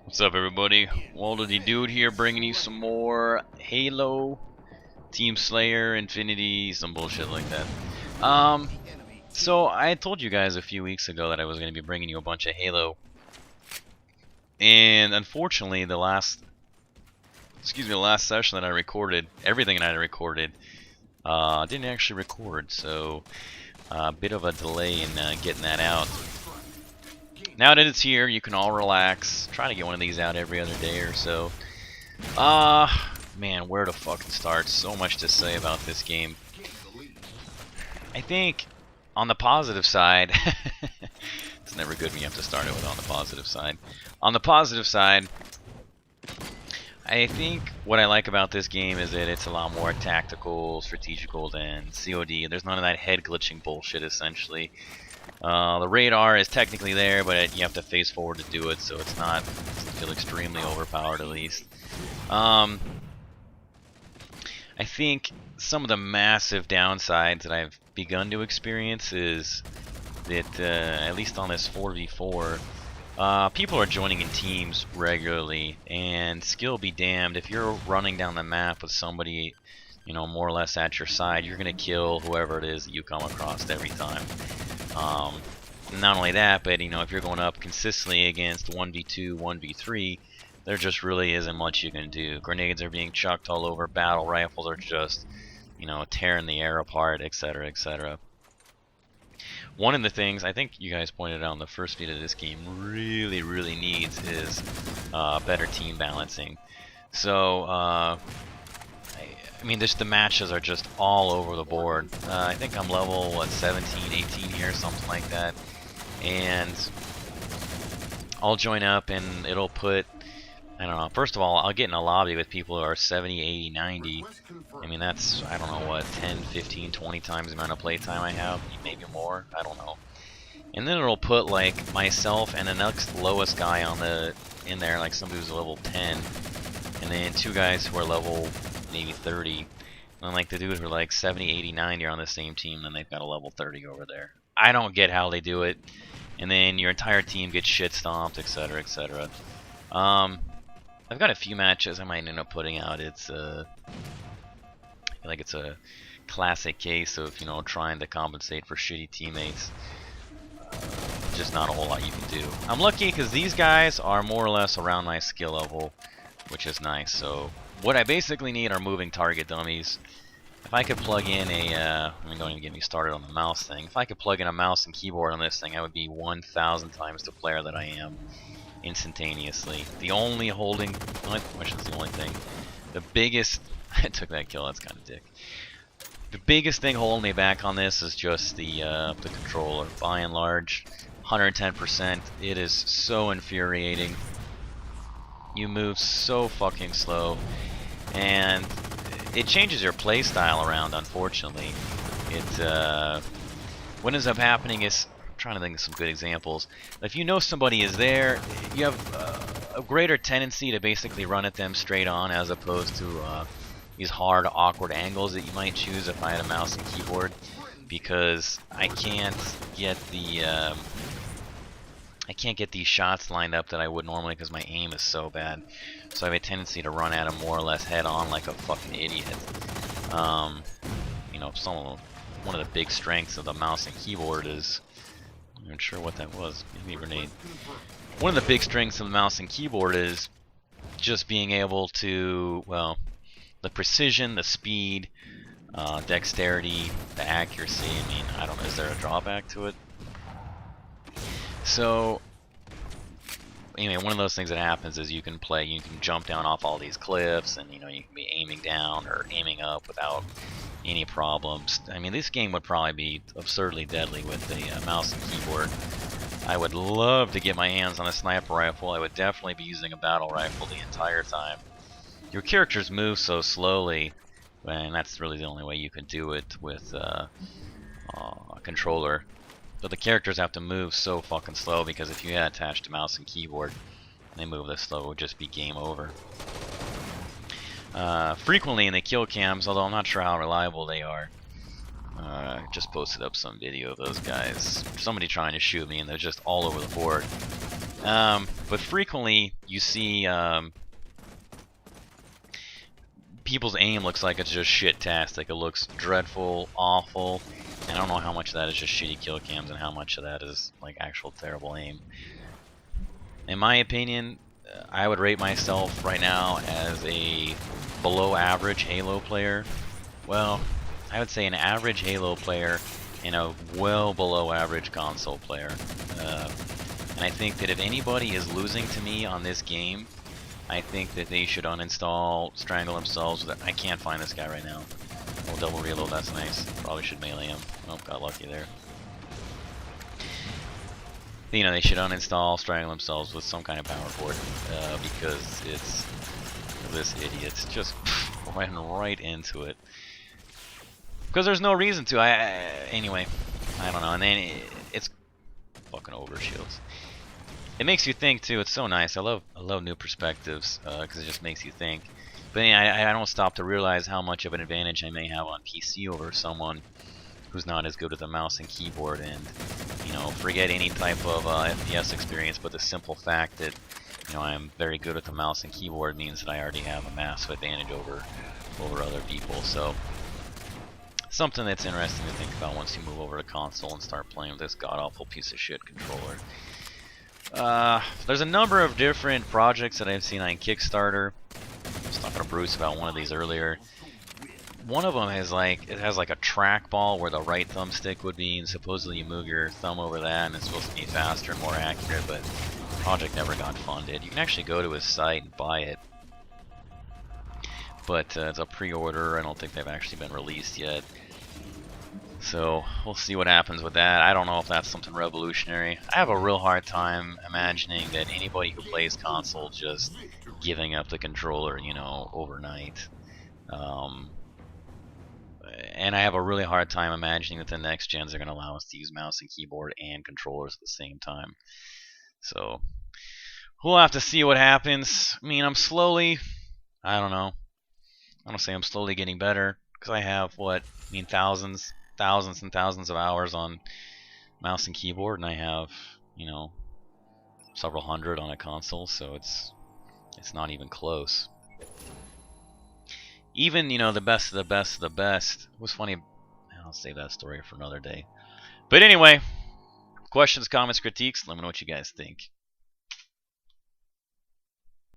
What's up, everybody? WaldoDude here, bringing you some more Halo, Team Slayer, Infinity, some bullshit like that. So I told you guys a few weeks ago that I was going to be bringing you a bunch of Halo, and unfortunately, the last session that I recorded, everything that I recorded, didn't actually record, so a bit of a delay in getting that out. Now that it's here, you can all relax. Try to get one of these out every other day or so. Man, where to fucking start? So much to say about this game. I think, on the positive side, it's never good when you have to start it with on the positive side. On the positive side, I think what I like about this game is that it's a lot more tactical, strategical than COD. There's none of that head glitching bullshit, essentially. The radar is technically there, but you have to face forward to do it, so it's not, doesn't feel extremely overpowered at least. I think some of the massive downsides that I've begun to experience is that, at least on this 4v4, people are joining in teams regularly, and skill be damned, if you're running down the map with somebody, you know, more or less at your side, you're gonna kill whoever it is that you come across every time. Not only that, but you know, if you're going up consistently against 1v2, 1v3, there just really isn't much you can do. Grenades are being chucked all over, battle rifles are just, you know, tearing the air apart, etc., etc. One of the things I think you guys pointed out in the first video this game really needs is better team balancing. So I mean, just the matches are just all over the board. I think I'm level, what, 17, 18 here, something like that. And I'll join up and it'll put, I don't know, first of all, I'll get in a lobby with people who are 70, 80, 90. I mean, that's, I don't know, what, 10, 15, 20 times the amount of playtime I have, maybe more, I don't know. And then it'll put, like, myself and the next lowest guy on in there, like somebody who's level 10. And then two guys who are level maybe 30, and like the dude who are like 70, 80, 90 are on the same team, then they've got a level 30 over there. I don't get how they do it. And then your entire team gets shit stomped, etc., etc. I've got a few matches I might end up putting out. It's I feel like it's a classic case of, you know, trying to compensate for shitty teammates. Just not a whole lot you can do. I'm lucky because these guys are more or less around my skill level, which is nice. So what I basically need are moving target dummies. If I could plug in a, I mean, don't even get me started on the mouse thing. If I could plug in a mouse and keyboard on this thing, I would be 1,000 times the player that I am instantaneously. The only holding, which is the only thing, the biggest, I took that kill, that's kind of dick. The biggest thing holding me back on this is just the controller. By and large, 110%. It is so infuriating. You move so fucking slow, and it changes your playstyle around, unfortunately. What ends up happening is, I'm trying to think of some good examples. If you know somebody is there, you have a greater tendency to basically run at them straight on, as opposed to these hard, awkward angles that you might choose if I had a mouse and keyboard, because I can't get these shots lined up that I would normally because my aim is so bad. So I have a tendency to run at them more or less head on like a fucking idiot. You know, one of the big strengths of the mouse and keyboard is, I'm not even sure what that was, maybe a grenade. One of the big strengths of the mouse and keyboard is just being able to, well, the precision, the speed, dexterity, the accuracy. I mean, I don't know, is there a drawback to it? So, anyway, one of those things that happens is you can jump down off all these cliffs, and you know, you can be aiming down or aiming up without any problems. I mean, this game would probably be absurdly deadly with the mouse and keyboard. I would love to get my hands on a sniper rifle. I would definitely be using a battle rifle the entire time. Your characters move so slowly, and that's really the only way you can do it with a controller. But the characters have to move so fucking slow, because if you had attached a mouse and keyboard and they move this slow, it would just be game over. Frequently in the kill cams, although I'm not sure how reliable they are, just posted up some video of those guys. Somebody trying to shoot me, and they're just all over the board. But frequently you see people's aim looks like it's just shit-tastic. It looks dreadful, awful. And I don't know how much of that is just shitty kill cams and how much of that is like actual terrible aim. In my opinion, I would rate myself right now as a below average Halo player. Well, I would say an average Halo player and a well below average console player. And I think that if anybody is losing to me on this game, I think that they should uninstall, strangle themselves. I can't find this guy right now. Oh, double reload, that's nice. Probably should melee him. Oh, got lucky there. You know, they should uninstall, strangle themselves with some kind of power cord, because it's this idiot's just went right into it. Because there's no reason to. Anyway, I don't know. And then it's fucking overshields. It makes you think too. It's so nice. I love new perspectives because it just makes you think. But I don't stop to realize how much of an advantage I may have on PC over someone who's not as good with a mouse and keyboard. And you know, forget any type of FPS experience, but the simple fact that I'm very good with the mouse and keyboard means that I already have a massive advantage over other people. So something that's interesting to think about once you move over to console and start playing with this god-awful piece of shit controller. There's a number of different projects that I've seen on Kickstarter. I was talking to Bruce about one of these earlier. One of them has it has like a trackball where the right thumbstick would be, and supposedly you move your thumb over that and it's supposed to be faster and more accurate, but the project never got funded. You can actually go to his site and buy it, but it's a pre-order. I don't think they've actually been released yet. So we'll see what happens with that. I don't know if that's something revolutionary. I have a real hard time imagining that anybody who plays console just giving up the controller, overnight. And I have a really hard time imagining that the next gens are going to allow us to use mouse and keyboard and controllers at the same time. So we'll have to see what happens. I mean, I don't know. I don't say I'm slowly getting better because I have thousands and thousands of hours on mouse and keyboard, and I have several hundred on a console, so it's not even close. Even the best of the best of the best. It was funny. I'll save that story for another day. But anyway, questions, comments, critiques, let me know what you guys think.